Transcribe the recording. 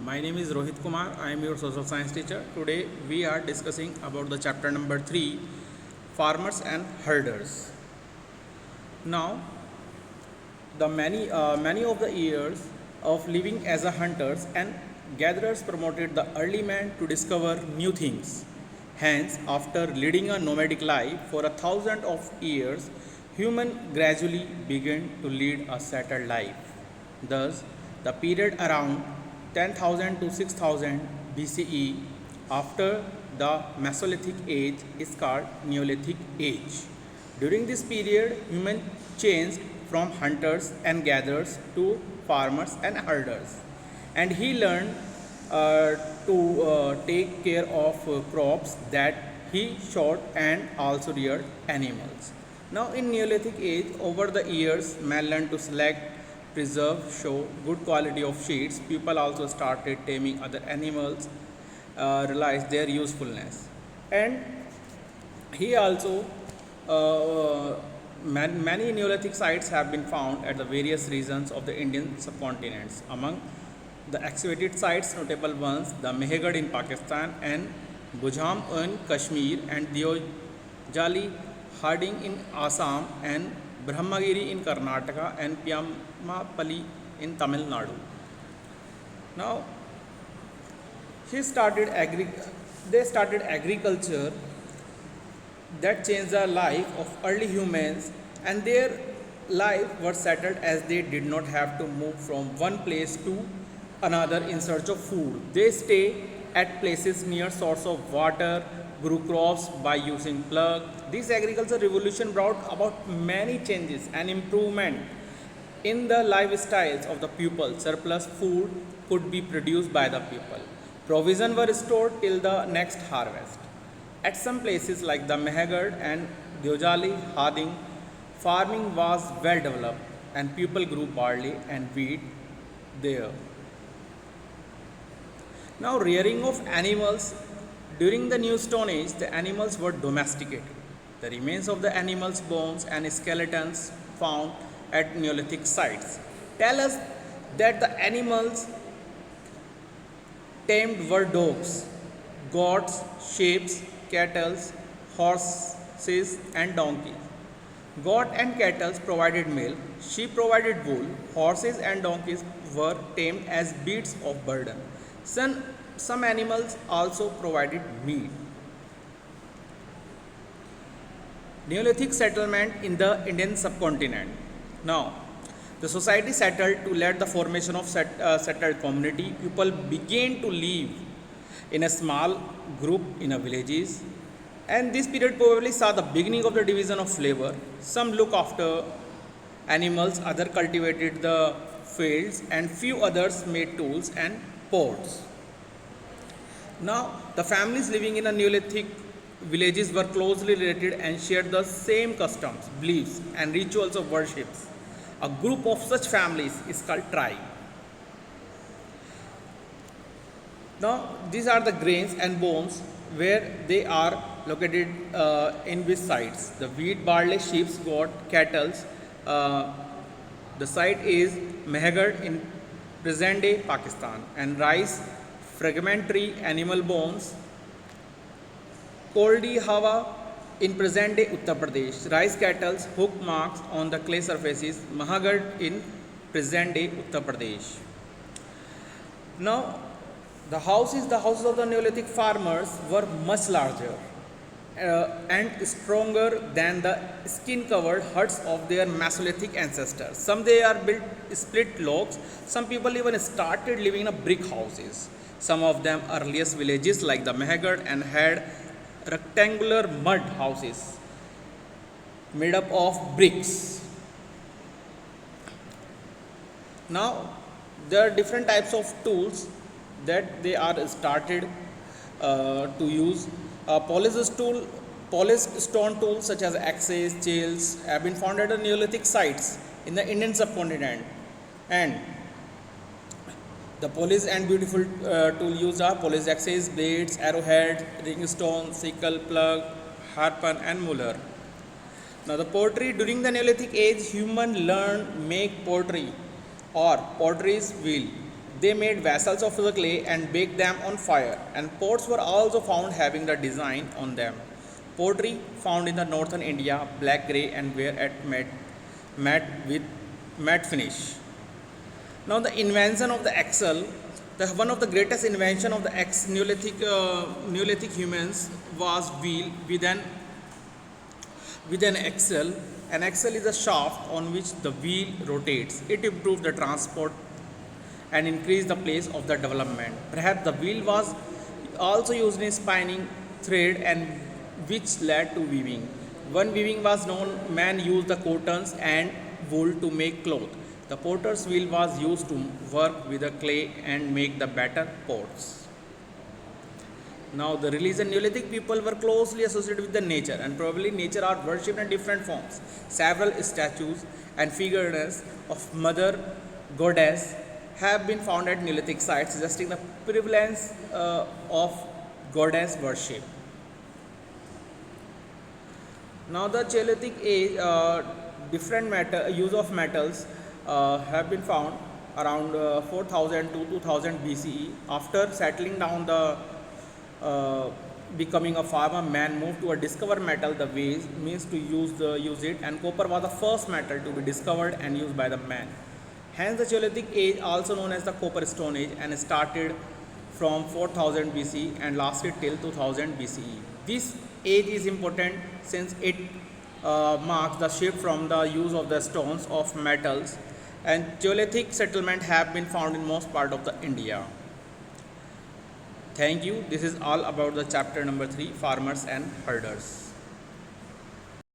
My name is Rohit Kumar. I am your social science teacher. Today we are discussing about the chapter number 3, farmers and herders. Now, the many of the years of living as a hunters and gatherers promoted the early man to discover new things. Hence, after leading a nomadic life for a thousand of years, human gradually began to lead a settled life. Thus, the period around 10,000 to 6,000 BCE after the Mesolithic age is called Neolithic age. During this period, humans changed from hunters and gatherers to farmers and herders, and he learned to take care of crops that he shot and also reared animals. Now, in Neolithic age, over the years, man learned to select, preserve, show good quality of sheets. People also started taming other animals, realized their usefulness, and he also many Neolithic sites have been found at the various regions of the Indian subcontinents. Among the excavated sites, notable ones, the Mehgad in Pakistan and Bujam in Kashmir and Deojali Harding in Assam and Brahmagiri in Karnataka and Pyamapalli in Tamil Nadu. Now, he started they started agriculture that changed the life of early humans, and their life was settled as they did not have to move from one place to another in search of food. They stay at places near source of water, grew crops by using plug. This agricultural revolution brought about many changes and improvement in the lifestyles of the people. Surplus food could be produced by the people. Provisions were stored till the next harvest. At some places like the Mehgad and Deojali Harding, farming was well developed and people grew barley and wheat there. Now, rearing of animals. During the New Stone Age, the animals were domesticated. The remains of the animals' bones and skeletons found at Neolithic sites tell us that the animals tamed were dogs, goats, sheep, cattle, horses, and donkeys. Goat and cattle provided milk, sheep provided wool, horses and donkeys were tamed as beasts of burden. Some animals also provided meat. Neolithic settlement in the Indian subcontinent. Now, the society settled to lead the formation of settled community. People began to live in a small group in a villages, and this period probably saw the beginning of the division of labor. Some look after animals, other cultivated the fields, and few others made tools and pots. Now, the families living in a Neolithic villages were closely related and shared the same customs, beliefs, and rituals of worship. A group of such families is called tribe. Now, these are the grains and bones where they are located in which sites. The wheat, barley, sheep, goat, cattle. Uh, the site is Mehgad in present day Pakistan, and rice, fragmentary animal bones, Koldi Hawa in present day Uttar Pradesh, rice cattle, hook marks on the clay surfaces, Mahagad in present day Uttar Pradesh. Now, the houses of the Neolithic farmers were much larger and stronger than the skin-covered huts of their Mesolithic ancestors. Some they are built split logs. Some people even started living in brick houses. Some of them earliest villages like the Mehgad and had rectangular mud houses made up of bricks. Now, there are different types of tools that they are started to use. Polished stone tools such as axes, chisels have been found at the Neolithic sites in the Indian subcontinent, and the polished and beautiful tool used are polished axes, blades, arrowheads, ringstone, sickle, plug, harpen, and muller. Now, the pottery during the Neolithic age, human learned make pottery or pottery's wheel. They made vessels of the clay and baked them on fire, and pots were also found having the design on them. Pottery found in the northern India, black grey and were at matte with matte finish. Now the invention of the axle, one of the greatest invention of the Neolithic humans was wheel with an axle. An axle is a shaft on which the wheel rotates. It improves the transport and increased the pace of the development. Perhaps the wheel was also used in spinning thread and which led to weaving. When weaving was known, man used the cottons and wool to make cloth. The potter's wheel was used to work with the clay and make the better pots. Now the religion, Neolithic people were closely associated with the nature, and probably nature are worshipped in different forms. Several statues and figures of Mother Goddess have been found at Neolithic sites, suggesting the prevalence of goddess worship. Now the Chalcolithic age, different use of metals have been found around 4000 to 2000 BCE. After settling down the becoming a farmer, man moved to a discover metal. The ways means to use it, and copper was the first metal to be discovered and used by the man. Hence, the Chalcolithic age, also known as the Copper Stone Age, and started from 4000 BC and lasted till 2000 BCE. This age is important since it marks the shift from the use of the stones of metals, and Chalcolithic settlement have been found in most part of the India. Thank you. This is all about the chapter number 3, farmers and herders.